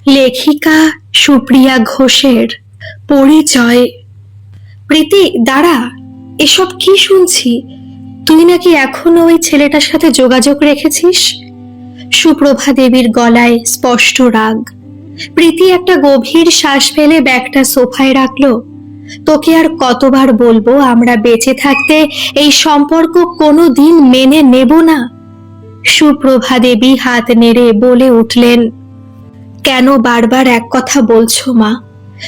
লেখিকা সুপ্রিয়া ঘোষের পরিচয়। প্রীতি, দাঁড়া, এসব কি শুনছি? তুই নাকি এখনো ওই ছেলেটার সাথে যোগাযোগ রেখেছিস? সুপ্রভা দেবীর গলায় স্পষ্ট রাগ। প্রীতি একটা গভীর শ্বাস ফেলে ব্যাগটা সোফায় রাখলো। তোকে আর কতবার বলবো আমরা বেঁচে থাকতে এই সম্পর্ক কোনো দিন মেনে নেব না। সুপ্রভা দেবী হাত নেড়ে বলে উঠলেন, কেন বারবার এক কথা বলছো মা?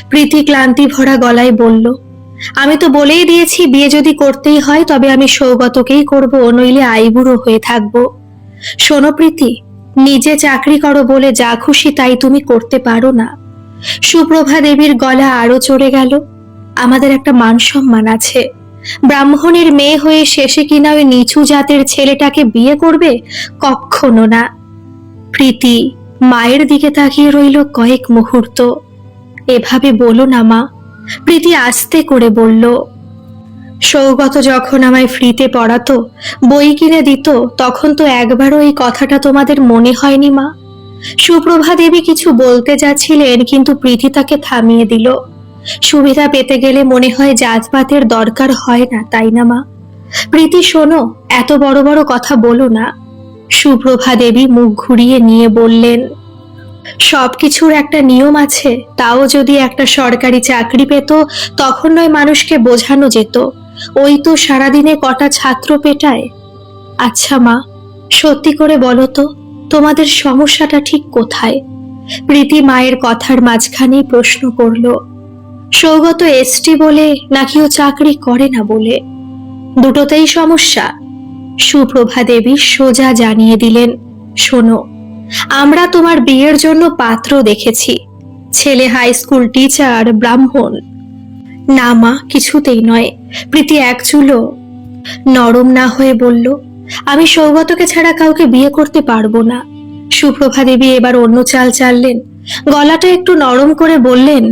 প্রীতি ক্লান্তি ভরা গলায় বলল, আমি তো বলেই দিয়েছি বিয়ে যদি করতেই হয় তবে আমি সৌগতকেই করব, নইলে আইবুড়ো হয়ে থাকবো। শোনো প্রীতি, নিজে চাকরি করো বলে যা খুশি তাই তুমি করতে পারো না। সুপ্রভা দেবীর গলা আরো চড়ে গেল। আমাদের একটা মান সম্মান আছে। ব্রাহ্মণের মেয়ে হয়ে শেষে কিনা ওই নিচু জাতের ছেলেটাকে বিয়ে করবে? কখনো না। প্রীতি মায়ের দিকে তাকিয়ে রইল কয়েক মুহূর্ত। এভাবে বলো না মা, প্রীতি আস্তে করে বলল। সৌগত যখন আমায় ফ্রিতে পড়াতো, বই কিনে দিত, তখন তো একবারও এই কথাটা তোমাদের মনে হয়নি মা? সুপ্রভা দেবী কিছু বলতে যাচ্ছিলেন, কিন্তু প্রীতি তাকে থামিয়ে দিল। সুবিধা পেতে গেলে মনে হয় জাতপাতের দরকার হয় না, তাই না মা? প্রীতি শোনো, এত বড় বড় কথা বলো না। সুপ্রভা দেবী মুখ ঘুরিয়ে নিয়ে বললেন, সবকিছুর একটা নিয়ম আছে। তাও যদি একটা সরকারি চাকরি পেত তখন নয় মানুষকে বোঝানো যেত, ওই তো সারাদিনে কটা ছাত্র পেটায়। আচ্ছা মা, সত্যি করে বলো তো, তোমাদের সমস্যাটা ঠিক কোথায়? প্রীতি মায়ের কথার মাঝখানেই প্রশ্ন করল। সৌগত এসটি বলে নাকি ও চাকরি করে না বলে? দুটোতেই সমস্যা। সুপ্রভা দেবী সোজা জানিয়ে দিলেন, শোনো, আমরা তোমার বিয়ের জন্য পাত্র দেখেছি। ছেলে হাই স্কুল টিচার, ব্রাহ্মণ। না মা, কিছুতেই নয়। প্রীতি এক চুলো নরম না হয়ে বলল, আমি সৌগতকে ছাড়া কাউকে বিয়ে করতে পারবো না। সুপ্রভা দেবী এবার অন্য চাল চাললেন। গলাটা একটু নরম করে বললেন,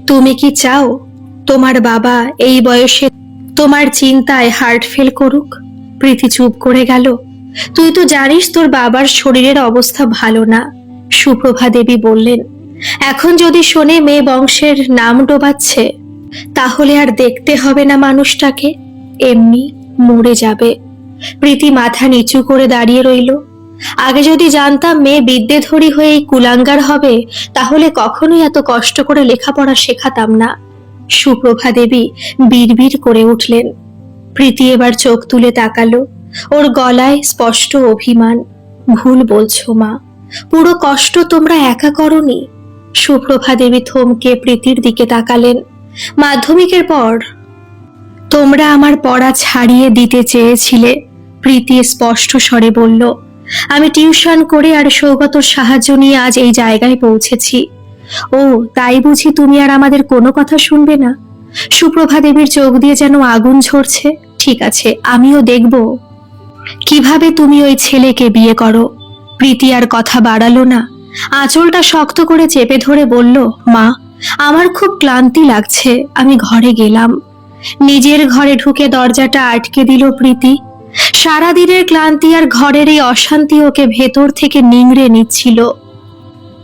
তুমি কি চাও তোমার বাবা এই বয়সে তোমার চিন্তায় হার্ট ফেল করুক? প্রীতি চুপ করে গেল। তুই তো জানিস তোর বাবার শরীরের অবস্থা ভালো না। সুপ্রভা দেবী বললেন, এখন যদি শোনে মেয়ে বংশের নাম ডোবাচ্ছে, তাহলে আর দেখতে হবে না মানুষটাকে, এমনি মরে যাবে। প্রীতি মাথা নিচু করে দাঁড়িয়ে রইল। আগে যদি জানতাম মেয়ে বিদ্যেধরী হয়ে এই কুলাঙ্গার হবে, তাহলে কখনোই এত কষ্ট করে লেখাপড়া শেখাতাম না। সুপ্রভা দেবী বিড়বিড় করে উঠলেন। প্রীতি এবার চোখ তুলে তাকালো। ওর গলায় স্পষ্ট অভিমান। ভুল বলছো মা, পুরো কষ্ট তোমরা একা করনি। সুপ্রভা দেবী থমকে প্রীতির দিকে তাকালেন। মাধ্যমিকের পর তোমরা আমার পড়া ছাড়িয়ে দিতে চেয়েছিলে। প্রীতি স্পষ্ট স্বরে বলল, আমি টিউশন করে আর সৌগতর সাহায্য নিয়ে আজ এই জায়গায় পৌঁছেছি। ও তাই বুঝি তুমি আর আমাদের কোনো কথা শুনবে না? সুপ্রভা দেবীর চোখ দিয়ে যেন আগুন ঝরছে। ঠিক আছে, আমিও দেখব কিভাবে তুমি ওই ছেলেকে বিয়ে করো। প্রীতি আর কথা বাড়ালো না। আঁচলটা শক্ত করে চেপে ধরে বলল, মা, আমার খুব ক্লান্তি লাগছে, আমি ঘরে গেলাম। নিজের ঘরে ঢুকে দরজাটা আটকে দিল প্রীতি। সারাদিনের ক্লান্তি আর ঘরের এই অশান্তি ওকে ভেতর থেকে নিংড়ে নিচ্ছিল।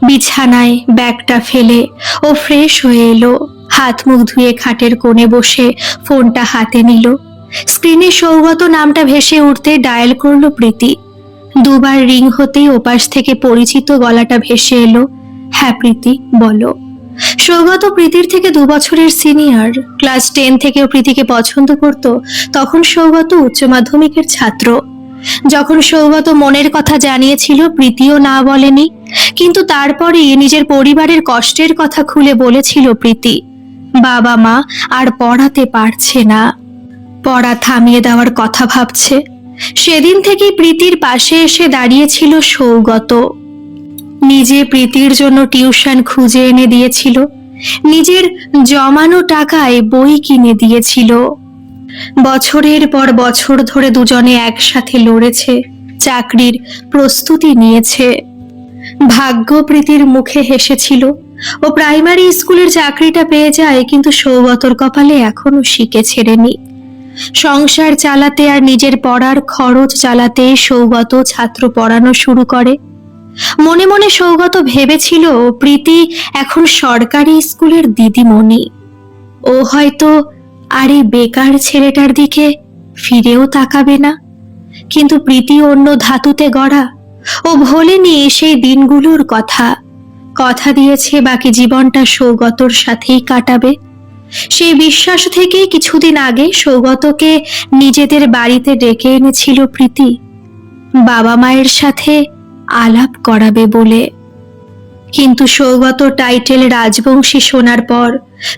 বিছানায় ব্যাগটা ফেলে ও ফ্রেশ হয়ে এলো। হাত মুখ ধুয়ে খাটের কোণে বসে ফোনটা হাতে নিল। স্ক্রিনে সৌগত নামটা ভেসে উঠতে ডায়াল করলো প্রীতি। দুবার রিং হতেই ওপাশ থেকে পরিচিত গলাটা ভেসে এলো। হ্যাঁ প্রীতি, বলো। সৌগত প্রীতির থেকে 2 বছরের সিনিয়র। ক্লাস 10 থেকেও প্রীতিকে পছন্দ করত। তখন সৌগত উচ্চ মাধ্যমিকের ছাত্র। যখন সৌগত মনের কথা জানিয়েছিল, প্রীতিও না বলেনি, কিন্তু তারপরেই নিজের পরিবারের কষ্টের কথা খুলে বলেছিল প্রীতি। বাবা মা আর পড়াতে পারছে না, পড়া থামিয়ে দেওয়ার কথা ভাবছে। সেদিন থেকেই প্রীতির পাশে এসে দাঁড়িয়েছিল সৌগত। নিজে প্রীতির জন্য টিউশন খুঁজে এনে দিয়েছিল, নিজের জমানো টাকায় বই কিনে দিয়েছিল। বছরের পর বছর ধরে দুজনে একসাথে লড়েছে, চাকরির প্রস্তুতি নিয়েছে। ভাগ্য প্রীতির মুখে হেসেছিল। ও প্রাইমারি স্কুলের চাকরিটা পেয়ে যায়, কিন্তু সৌগতর কপালে এখনো শিকে ছেড়েনি। সংসার চালাতে আর নিজের পড়ার খরচ চালাতে সৌগত ছাত্র পড়ানো শুরু করে। মনে মনে সৌগত ভেবেছিল প্রীতি এখন সরকারি স্কুলের দিদিমণি। ও হয়তো আর এই বেকার ছেলেটার দিকে ফিরেও তাকাবে না। কিন্তু প্রীতি অন্য ধাতুতে গড়া। ও ভোলেনি সেই দিনগুলোর কথা। কথা দিয়েছে বাকি জীবনটা সৌগতর সাথেই কাটাবে। সেই বিশ্বাস থেকেই কিছুদিন আগে সৌগতকে নিজেদের বাড়িতে ডেকে এনেছিল প্রীতি, বাবা মায়ের সাথে আলাপ করাবে বলে। কিন্তু সৌগত টাইটেল রাজবংশী শোনার পর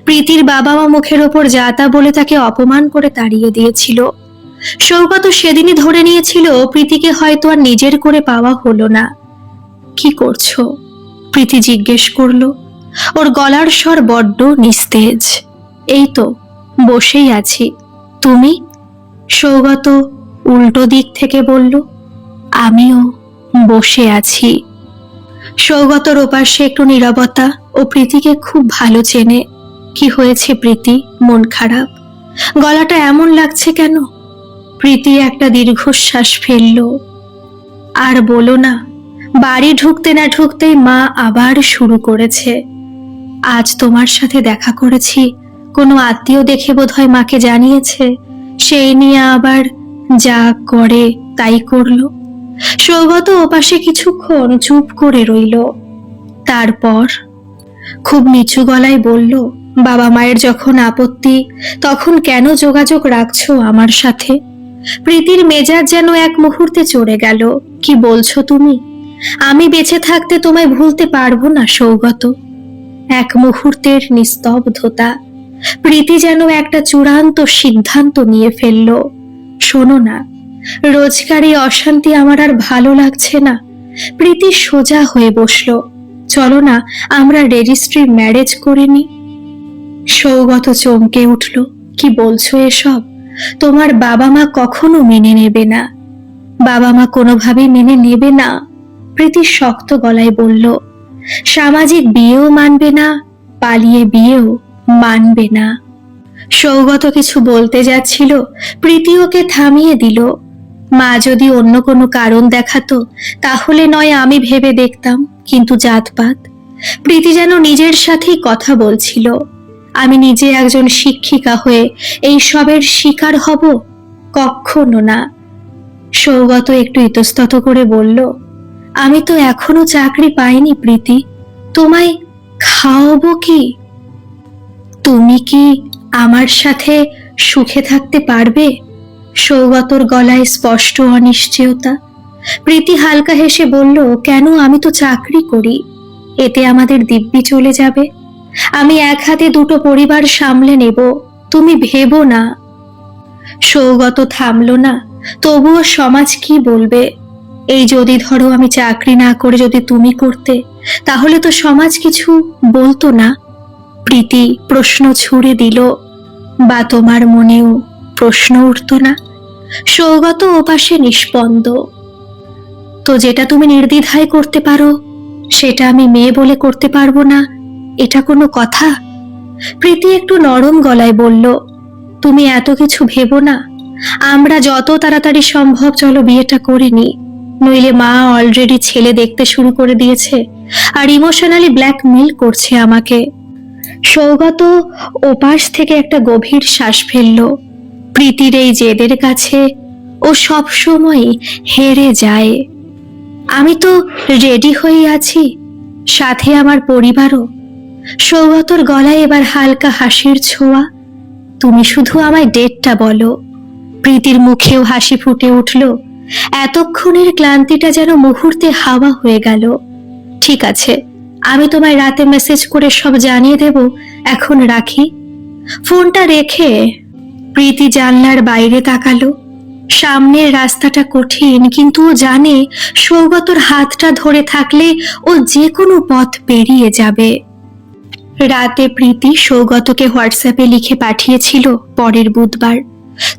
প্রীতির বাবা মা মুখের ওপর যা তা বলে তাকে অপমান করে তাড়িয়ে দিয়েছিল। সৌগত সেদিনই ধরে নিয়েছিল প্রীতিকে হয়তো আর নিজের করে পাওয়া হলো না। কি করছো? প্রীতি জিজ্ঞেস করলো। ওর গলার স্বর বড্ড নিস্তেজ। এই তো বসেই আছি। তুমি? সৌগত উল্টো দিক থেকে বলল, আমিও বসে আছি। সৌগতর ওপাশে একটু নীরবতা। ও প্রীতিকে খুব ভালো চেনে। কি হয়েছে প্রীতি? মন খারাপ? গলাটা এমন লাগছে কেন? প্রীতি একটা দীর্ঘশ্বাস ফেলল। আর বলো না, বাড়ি ঢুকতে না ঢুকতেই মা আবার শুরু করেছে। আজ তোমার সাথে দেখা করেছি, কোনো আত্মীয় দেখে বোধহয় মাকে জানিয়েছে, সেই নিয়ে আবার যা করে তাই করলো। সৌগত ওপাশে কিছুক্ষণ চুপ করে রইল। তারপর খুব নিচু গলায় বলল, বাবা মায়ের যখন আপত্তি, তখন কেন যোগাযোগ রাখছো আমার সাথে? প্রীতির মেজাজ যেন এক মুহূর্তে চড়ে গেল। কি বলছো তুমি? আমি বেঁচে থাকতে তোমায় ভুলতে পারবো না সৌগত। এক মুহূর্তের নিস্তব্ধতা। প্রীতি যেন একটা চূড়ান্ত সিদ্ধান্ত নিয়ে ফেলল। শোনো না, রোজকার এই অশান্তি আমার আর ভালো লাগছে না। প্রীতি সোজা হয়ে বসলো। চলো না আমরা রেজিস্ট্রি ম্যারেজ করে নি। সৌগত চমকে উঠল। কি বলছো এসব? তোমার বাবা মা কখনো মেনে নেবে না। বাবা মা কোনোভাবেই মেনে নেবে না, প্রীতি শক্ত গলায় বলল। সামাজিক বিয়েও মানবে না, পালিয়ে বিয়েও মানবে না। সৌগত কিছু বলতে যাচ্ছিল, প্রীতি ওকে থামিয়ে দিল। মা যদি অন্য কোনো কারণ দেখাতো তাহলে নয় আমি ভেবে দেখতাম, কিন্তু জাতপাত। প্রীতি যেন নিজের সাথেই কথা বলছিল। আমি নিজে একজন শিক্ষিকা হয়ে এই সবের শিকার হব? কখনো না। সৌগত একটু ইতস্তত করে বলল, আমি তো এখনো চাকরি পাইনি প্রীতি, তোমায় খাওয়াবো কি? তুমি কি আমার সাথে সুখে থাকতে পারবে? সৌগতর গলায় স্পষ্ট অনিশ্চয়তা। প্রীতি হালকা হেসে বলল, কেন? আমি তো চাকরি করি, এতে আমাদের দিব্যি চলে যাবে। আমি এক হাতে দুটো পরিবার সামলে নেব, তুমি ভেবো না। সৌগত থামল না। তবুও সমাজ কি বলবে? এই যদি ধরো আমি চাকরি না করে যদি তুমি করতে, তাহলে তো সমাজ কিছু বলতো না। প্রীতি প্রশ্ন ছুড়ে দিল, বা তোমার মনেও প্রশ্ন উঠত না? সৌগত ওপাশে নিষ্পন্দ। তো যেটা তুমি নির্দ্বিধায় করতে পারো, সেটা আমি মেয়ে বলে করতে পারবো না, এটা কোনো কথা? প্রীতি একটু নরম গলায় বলল, তুমি এত কিছু ভেবো না। আমরা যত তাড়াতাড়ি সম্ভব চলো বিয়েটা করে নি, নইলে মা অলরেডি ছেলে দেখতে শুরু করে দিয়েছে আর ইমোশনালি ব্ল্যাকমেল করছে আমাকে। সৌগত ওপাশ থেকে একটা গভীর শ্বাস ফেলল। প্রীতির এই জেদের কাছে ও সব সময় হেরে যায়। আমি তো রেডি হয়ে আছি, সাথে আমার পরিবারও। সৌগতর গলায় এবার হালকা হাসির ছোঁয়া। তুমি শুধু আমায় ডেটটা বলো। প্রীতির মুখেও হাসি ফুটে উঠল। এতক্ষণের ক্লান্তিটা যেন মুহূর্তে হাওয়া হয়ে গেল। ঠিক আছে, আমি তোমায় রাতে মেসেজ করে সব জানিয়ে দেব, এখন রাখি। ফোনটা রেখে প্রীতি জানলার বাইরে তাকালো। সামনের রাস্তাটা কঠিন, কিন্তু ও জানে সৌগতর হাতটা ধরে থাকলে ও যে কোনো পথ পেরিয়ে যাবে। রাতে প্রীতি সৌগতকে হোয়াটসঅ্যাপে লিখে পাঠিয়েছিল, পরের বুধবার,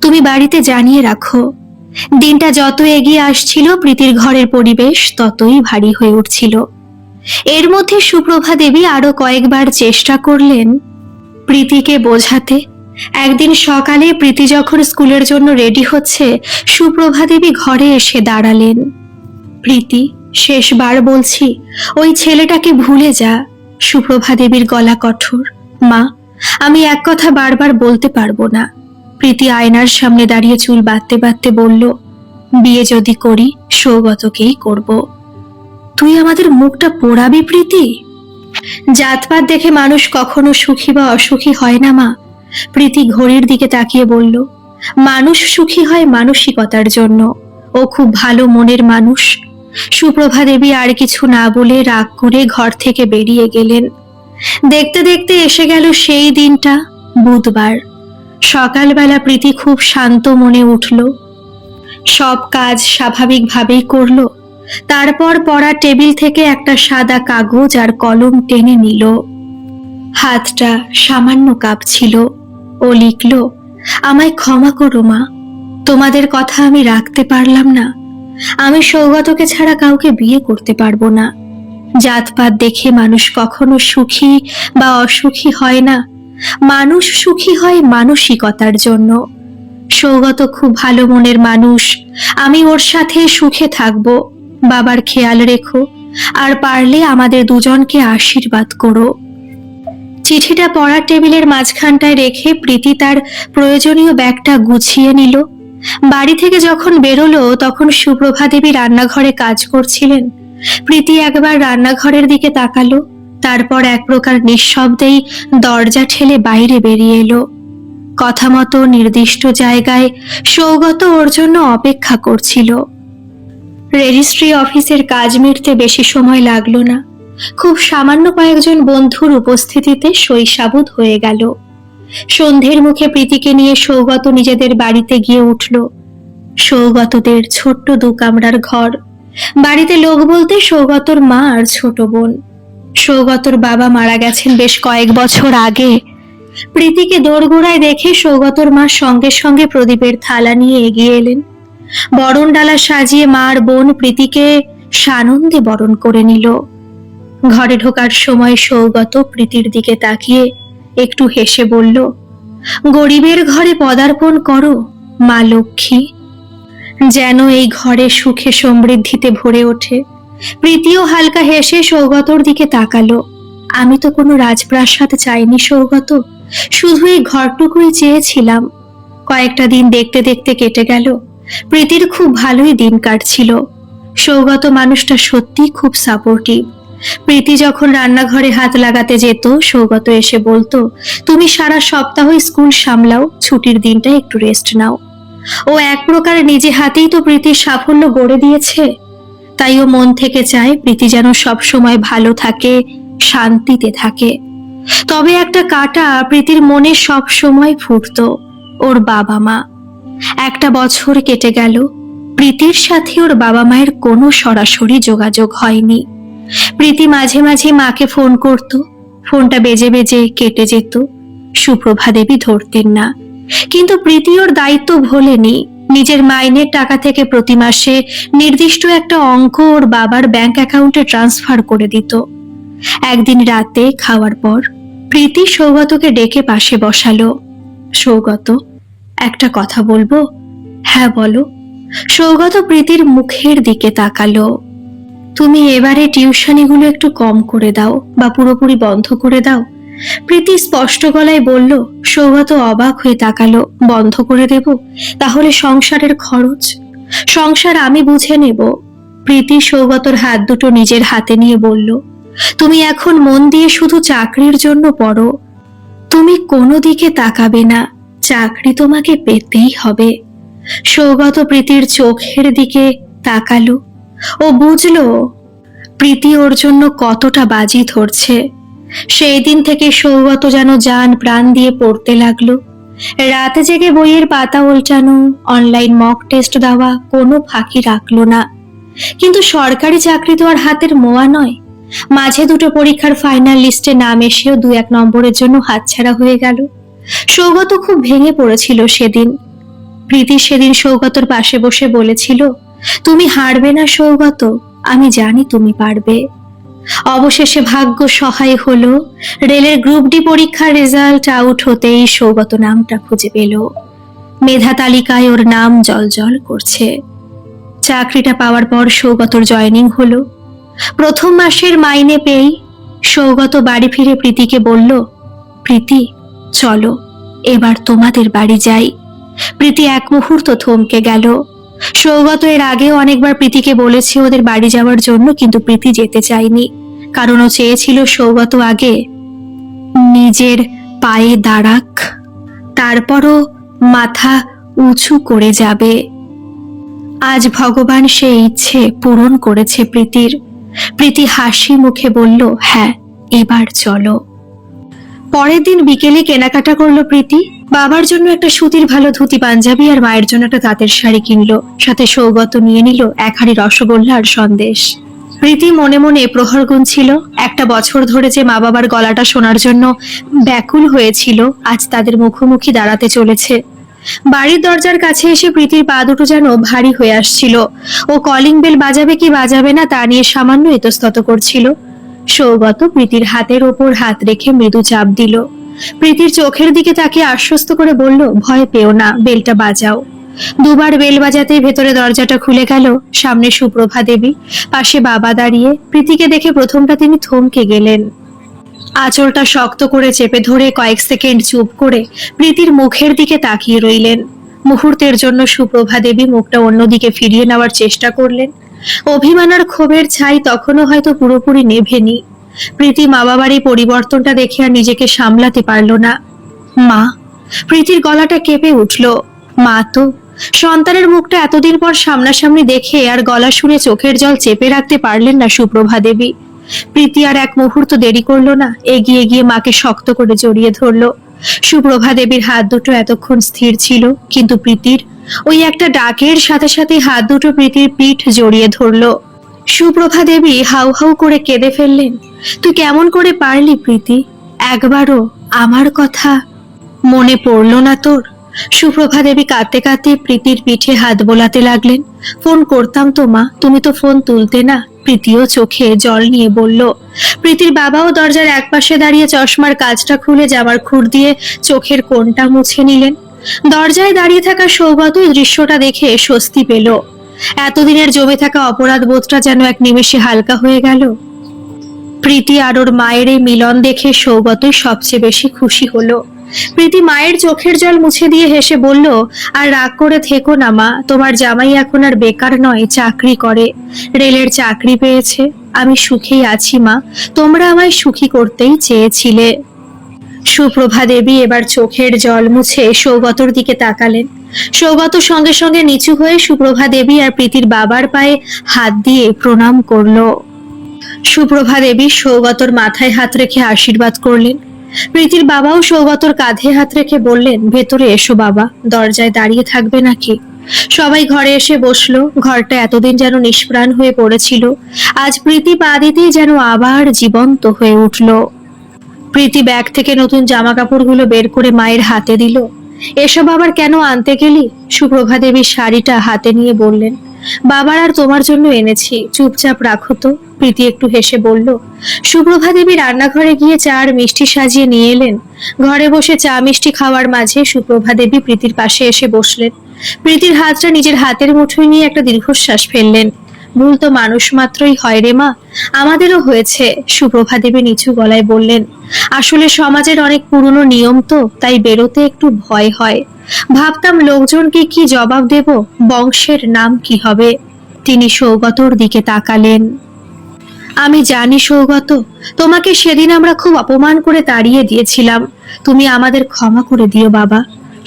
তুমি বাড়িতে জানিয়ে রাখো। দিনটা যত এগিয়ে আসছিল প্রীতির ঘরের পরিবেশ ততই ভারী হয়ে উঠছিল। এর মধ্যে সুপ্রভা দেবী আরো কয়েকবার চেষ্টা করলেন প্রীতিকে বোঝাতে। একদিন সকালে প্রীতি যখন স্কুলের জন্য রেডি হচ্ছে, সুপ্রভা দেবী ঘরে এসে দাঁড়ালেন। প্রীতি, শেষবার বলছি, ওই ছেলেটাকে ভুলে যা। সুপ্রভা দেবীর গলা কঠোর। মা, আমি এক কথা বারবার বলতে পারবো না। প্রীতি আয়নার সামনে দাঁড়িয়ে চুল বাঁধতে বাঁধতে বলল, বিয়ে যদি করি সৌগতকেই করব। তুই আমাদের মুখটা পোড়াবি প্রীতি? জাতপাত দেখে মানুষ কখনো সুখী বা অসুখী হয় না মা। প্রীতি ঘড়ির দিকে তাকিয়ে বলল, মানুষ সুখী হয় মানসিকতার জন্য। ও খুব ভালো মনের মানুষ। সুপ্রভা দেবী আর কিছু না বলে রাগ করে ঘর থেকে বেরিয়ে গেলেন। দেখতে দেখতে এসে গেল সেই দিনটা, বুধবার। সকালবেলা প্রীতি খুব শান্ত মনে উঠল, সব কাজ স্বাভাবিকভাবেই করল। তারপর পড়া টেবিল থেকে একটা সাদা কাগজ আর কলম টেনে নিল। হাতটা সামান্য কাঁপছিল। ও লিখল, আমায় ক্ষমা করো মা, তোমাদের কথা আমি রাখতে পারলাম না। আমি সৌগতকে ছাড়া কাউকে বিয়ে করতে পারবো না। জাতপাত দেখে মানুষ কখনো সুখী বা অসুখী হয় না। মানুষ সুখী হয় মানসিকতার জন্য। সৌগত খুব ভালো মনের মানুষ। আমি ওর সাথে সুখে থাকবো। বাবার খেয়াল রেখো, আর পারলে আমাদের দুজনকে আশীর্বাদ করো। চিঠিটা পড়ার টেবিলের মাঝখানটায় রেখে প্রীতি তার প্রয়োজনীয় ব্যাগটা গুছিয়ে নিল। বাড়ি থেকে যখন বেরোলো তখন সুপ্রভা দেবী রান্নাঘরে কাজ করছিলেন। প্রীতি একবার রান্নাঘরের দিকে তাকালো, তারপর এক প্রকার নিঃশব্দেই দরজা ঠেলে বাইরে বেরিয়ে এলো। কথা মতো নির্দিষ্ট জায়গায় সৌগত ওর জন্য অপেক্ষা করছিল। রেজিস্ট্রি অফিসের কাজ মিটতে বেশি সময় লাগলো না। খুব সামান্য কয়েকজন বন্ধুর উপস্থিতিতে শৈশাবুদ হয়ে গেল। সন্ধ্যের মুখে প্রীতিকে নিয়ে সৌগত নিজেদের বাড়িতে গিয়ে উঠল। সৌগতদের ছোট্ট 2 কামরার ঘর। বাড়িতে লোক বলতে সৌগতর মা আর ছোট বোন। সৌগতর বাবা মারা গেছেন বেশ কয়েক বছর আগে। প্রীতিকে দোরগোড়ায় দেখে সৌগতর মা সঙ্গে সঙ্গে প্রদীপের থালা নিয়ে এগিয়ে এলেন। বরণ ডালা সাজিয়ে মা আর বোন প্রীতিকে সানন্দে বরণ করে নিল। ঘরে ঢোকার সময় সৌগত প্রীতির দিকে তাকিয়ে একটু হেসে বলল, গরিবের ঘরে পদার্পণ করো মা লক্ষ্মী। যেন এই ঘরে সুখে সমৃদ্ধিতে ভরে ওঠে। প্রীতিও হালকা হেসে সৌগতর দিকে তাকালো। আমি তো কোনো রাজপ্রাসাদ চাইনি সৌগত, শুধু এই ঘরটুকুই চেয়েছিলাম। কয়েকটা দিন দেখতে দেখতে কেটে গেল। প্রীতির খুব ভালোই দিন কাটছিল। সৌগত মানুষটা সত্যি খুব সাপোর্টিভ। প্রীতি যখন রান্নাঘরে হাত লাগাতে যেত সৌগত এসে বলতো, তুমি সারা সপ্তাহ স্কুল সামলাও, ছুটির দিনটা একটু রেস্ট নাও। ও এক প্রকার নিজে হাতেই তো প্রীতির সাফল্য গড়ে দিয়েছে। তাই ও মন থেকে চায় প্রীতি যেন সব সময় ভালো থাকে, শান্তিতে থাকে। তবে একটা কাঁটা প্রীতির মনে সব সময় ফুটতো, ওর বাবা মা। একটা বছর কেটে গেল। প্রীতির সাথে ওর বাবা মায়ের কোনো সরাসরি যোগাযোগ হয়নি। প্রীতি মাঝে মাঝে মাকে ফোন করত। ফোনটা বেজে বেজে কেটে যেত। সুপ্রভা দেবী ধরতেন না। কিন্তু প্রীতি ওর দায়িত্ব ভোলেনি। নিজের মাইনের টাকা থেকে প্রতি মাসে নির্দিষ্ট একটা অঙ্ক ওর বাবার ব্যাংক অ্যাকাউন্টে ট্রান্সফার করে দিত। একদিন রাতে খাওয়ার পর প্রীতি সৌগতকে ডেকে পাশে বসালো। সৌগত, একটা কথা বলবো? হ্যাঁ বলো। সৌগত প্রীতির মুখের দিকে তাকালো। তুমি এবারে টিউশনিগুলো একটু কম করে দাও বা পুরোপুরি বন্ধ করে দাও। প্রীতি স্পষ্ট গলায় বলল। সৌগত অবাক হয়ে তাকালো। বন্ধ করে দেব? তাহলে সংসারের খরচ? সংসার আমি বুঝে নেব। প্রীতি সৌগতর হাত দুটো নিজের হাতে নিয়ে বলল, তুমি এখন মন দিয়ে শুধু চাকরির জন্য পড়ো। তুমি কোনো দিকে তাকাবে না, চাকরি তোমাকে পেতেই হবে। সৌগত প্রীতির চোখের দিকে তাকালো। ও বুঝলো প্রীতি ওর জন্য কতটা বাজি ধরছে। সেই দিন থেকে সৌগত যেন জান প্রাণ দিয়ে পড়তে লাগলো। রাতে জেগে বইয়ের পাতা উল্টানো, অনলাইন মক টেস্ট দেওয়া, কোনো ফাঁকি রাখলো না। কিন্তু সরকারি চাকরি তো আর হাতের মোয়া নয়। মাঝে দুটো পরীক্ষার ফাইনাল লিস্টে নাম এসেও 2-1 নম্বরের জন্য হাতছাড়া হয়ে গেল। সৌগত খুব ভেঙে পড়েছিল সেদিন। প্রীতি সেদিন সৌগতর পাশে বসে বলেছিল, তুমি হারবে না সৌগত, আমি জানি তুমি পারবে। অবশেষে ভাগ্য সহায় হলো। রেলের গ্রুপ ডি পরীক্ষার রেজাল্ট আউট হতেই সৌগত নামটা খুঁজে পেল। মেধা তালিকায় ওর নাম জলজল করছে। চাকরিটা পাওয়ার পর সৌগতর জয়েনিং হলো। প্রথম মাসের মাইনে পেয়েই সৌগত বাড়ি ফিরে প্রীতিকে বলল, প্রীতি চলো এবার তোমাদের বাড়ি যাই। প্রীতি এক মুহূর্ত থমকে গেল। সৌগত এর আগেও অনেকবার প্রীতিকে বলেছে ওদের বাড়ি যাওয়ার জন্য, কিন্তু প্রীতি যেতে চায়নি, কারণ ও চেয়েছিল সৌগত আগে নিজের পায়ে দাঁড়াক, তারপরও মাথা উঁচু করে যাবে। আজ ভগবান সেই ইচ্ছে পূরণ করেছে প্রীতির। প্রীতি হাসি মুখে বলল, হ্যাঁ এবার চলো। পরের দিন বিকেলে কেনাকাটা করলো প্রীতি। বাবার জন্য একটা সুতির ভালো ধুতি পাঞ্জাবি আর মায়ের জন্য একটা তাঁতের শাড়ি কিনলো। সাথে সৌগত নিয়ে নিল এক হাঁড়ি রসগোল্লা আর সন্দেশ। প্রীতি মনে মনে প্রহর গুনছিল। একটা বছর ধরে যে মা বাবার গলাটা শোনার জন্য ব্যাকুল হয়েছিল, আজ তাদের মুখোমুখি দাঁড়াতে চলেছে। বাড়ির দরজার কাছে এসে প্রীতির পা দুটো যেন ভারী হয়ে আসছিল। ও কলিং বেল বাজাবে কি বাজাবে না তা নিয়ে সামান্য ইতস্তত করছিল। সৌগত প্রীতির হাতের ওপর হাত রেখে মৃদু চাপ দিল। প্রীতির চোখের দিকে তাকিয়ে আশ্বস্ত করে বলল, ভয় পেও না, বেলটা বাজাও। দুবার বেল বাজাতেই ভেতরে দরজাটা খুলে গেল। সামনে সুপ্রভা দেবী, পাশে বাবা দাঁড়িয়ে। প্রীতিকে দেখে প্রথমটা তিনি থমকে গেলেন। আঁচলটা শক্ত করে চেপে ধরে কয়েক সেকেন্ড চুপ করে প্রীতির মুখের দিকে তাকিয়ে রইলেন। মুহূর্তের জন্য সুপ্রভা দেবী মুখটা অন্যদিকে ফিরিয়ে নেওয়ার চেষ্টা করলেন। অভিমান আর ক্ষোভের ছাই তখনও হয়তো পুরোপুরি নেভেনি। প্রীতি মা বাবার এই পরিবর্তনটা দেখে আর নিজেকে সামলাতে পারল না। মা! প্রীতির গলাটা কেঁপে উঠল। মা তো! সন্তানের মুখটা এতদিন পর সামনাসামনি দেখে আর গলা শুনে চোখের জল চেপে রাখতে পারলেন না সুপ্রভা দেবী। প্রীতি আর এক মুহূর্ত দেরি করলো না, এগিয়ে গিয়ে মাকে শক্ত করে জড়িয়ে ধরলো। সুপ্রভা দেবীর হাত দুটো এতক্ষণ স্থির ছিল, কিন্তু প্রীতির ওই একটা ডাকের সাথে সাথে হাত দুটো প্রীতির পিঠ জড়িয়ে ধরলো। সুপ্রভা দেবী হাউ হাউ করে কেঁদে ফেললেন। তুই কেমন করে পারলি প্রীতি? একবারও আমার কথা মনে পড়লো না তোর? সুপ্রভা দেবী কাঁদতে কাঁদতে প্রীতির পিঠে হাত বোলাতে লাগলেন। ফোন করতাম তো মা, তুমি তো ফোন তুলতে না। প্রীতিও চোখে জল নিয়ে বলল। প্রীতির বাবাও দরজার একপাশে দাঁড়িয়ে চশমার কাঁচটা খুলে জামার খুর দিয়ে চোখের কোণটা মুছে নিলেন। দরজায় দাঁড়িয়ে থাকা সৌগত এই দৃশ্যটা দেখে স্বস্তি পেল। এতদিনের জমে থাকা অপরাধ বোধটা যেন এক নিমেষে হালকা হয়ে গেল। প্রীতি আর ওর মায়ের এই মিলন দেখে সৌগতই সবচেয়ে বেশি খুশি হলো। প্রীতি মায়ের চোখের জল মুছে দিয়ে হেসে বলল, আর রাগ করে থেকো না মা, তোমার জামাই এখন আর বেকার নয়, চাকরি করে, রেলের চাকরি পেয়েছে। আমি সুখেই আছি মা, তোমরা আমায় সুখী করতেই চেয়েছিলে। সুপ্রভা দেবী এবার চোখের জল মুছে সৌগতর দিকে তাকালেন। সৌগত সঙ্গে সঙ্গে নিচু হয়ে সুপ্রভা দেবী আর প্রীতির বাবার পায়ে হাত দিয়ে প্রণাম করলো। সুপ্রভা দেবী সৌগতর মাথায় হাত রেখে আশীর্বাদ করলেন। প্রীতির বাবাও সৌগতর কাঁধে হাত রেখে বললেন, ভেতরে এসো বাবা, দরজায় দাঁড়িয়ে থাকবে নাকি? সবাই ঘরে এসে বসলো। ঘরটা এতদিন যেন নিষ্প্রাণ হয়ে পড়েছিল, আজ প্রীতি পা দিতেই যেন আবার জীবন্ত হয়ে উঠল। প্রীতি ব্যাগ থেকে নতুন জামা কাপড়গুলো বের করে মায়ের হাতে দিল। এসব আবার কেন আনতে গেলি? সুপ্রভা দেবীর শাড়িটা হাতে নিয়ে বললেন, বাবার আর তোমার জন্য এনেছি, চুপচাপ রাখো তো। প্রীতি একটু হেসে বলল। সুপ্রভা দেবী রান্নাঘরে গিয়ে চা আর মিষ্টি সাজিয়ে নিয়ে এলেন। ঘরে বসে চা মিষ্টি খাওয়ার মাঝে সুপ্রভা দেবী প্রীতির পাশে এসে বসলেন। প্রীতির হাতটা নিজের হাতের মুঠোয় নিয়ে একটা দীর্ঘশ্বাস ফেললেন। ভুল তো মানুষ মাত্রই হয় রে মা, আমাদেরও হয়েছে। সুপ্রভা দেবী নিচু গলায় বললেন, আসলে সমাজের অনেক পুরনো নিয়ম তো, তাই বেরোতে একটু ভয় হয়। ভাবতাম লোকজনকে কি জবাব দেব, বংশের নাম কি হবে। তিনি সৌগতর দিকে তাকালেন। আমি জানি সৌগত, তোমাকে সেদিন আমরা খুব অপমান করে তাড়িয়ে দিয়েছিলাম, তুমি আমাদের ক্ষমা করে দিও বাবা।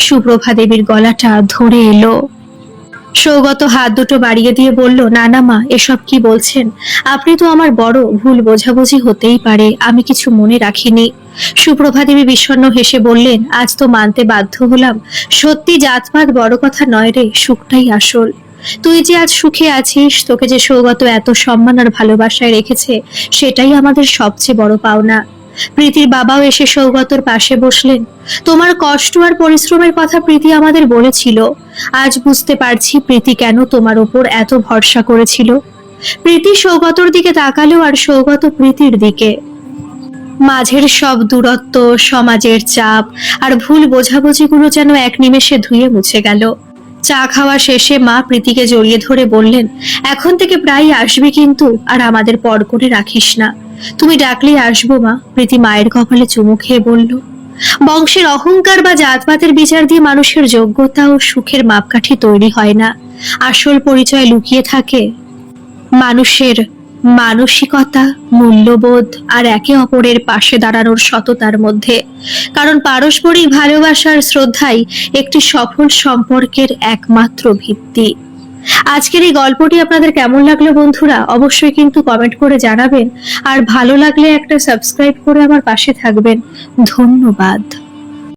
সুপ্রভা দেবীর গলাটা ধরে এলো। সৌগত হাত দুটো বাড়িয়ে দিয়ে বলল, না না মা, এসব কি বলছেন? আপনি তো আমার বড়, ভুল বোঝাবুঝি হতেই পারে, আমি কিছু মনে রাখিনি। সুপ্রভা দেবী বিষণ্ণ হেসে বললেন, আজ তো মানতে বাধ্য হলাম, সত্যি জাতপাত বড় কথা নয় রে, সুখটাই আসল। তুই যে আজ সুখে আছিস, তোকে যে সৌগত এত সম্মান আর ভালোবাসায় রেখেছে, সেটাই আমাদের সবচেয়ে বড় পাওনা। প্রীতির বাবাও এসে সৌগতর পাশে বসলেন। তোমার কষ্ট আর পরিশ্রমের কথা প্রীতি আমাদের বলেছিল, আজ বুঝতে পারছি প্রীতি কেন তোমার উপর এত ভরসা করেছিল। প্রীতি সৌগতর দিকে তাকালো আর সৌগত প্রীতির দিকে। মাঝের সব দূরত্ব, সমাজের চাপ আর ভুল বোঝাবুঝিগুলো যেন এক নিমেষে ধুয়ে মুছে গেল। চা খাওয়া শেষে মা প্রীতিকে জড়িয়ে ধরে বললেন, এখন থেকে প্রায় আসবি কিন্তু, আর আমাদের পর করে রাখিস না। তুমি ডাকলেই আসবো মা। প্রীতি মায়ের কপালে চুমু খেয়ে বলল। বংশের অহংকার বা জাতপাতের বিচার দিয়ে মানুষের যোগ্যতা ও সুখের মাপকাঠি তৈরি হয় না। আসল পরিচয় লুকিয়ে থাকে মানুষের মানসিকতা, মূল্যবোধ আর একে অপরের পাশে দাঁড়ানোর সততার মধ্যে। কারণ পারস্পরিক ভালোবাসার শ্রদ্ধাই একটি সফল সম্পর্কের একমাত্র ভিত্তি। আজকের এই গল্পটি আপনাদের কেমন লাগলো বন্ধুরা, অবশ্যই কিন্তু কমেন্ট করে জানাবেন। আর ভালো লাগলে একটা সাবস্ক্রাইব করে আমার পাশে থাকবেন। ধন্যবাদ।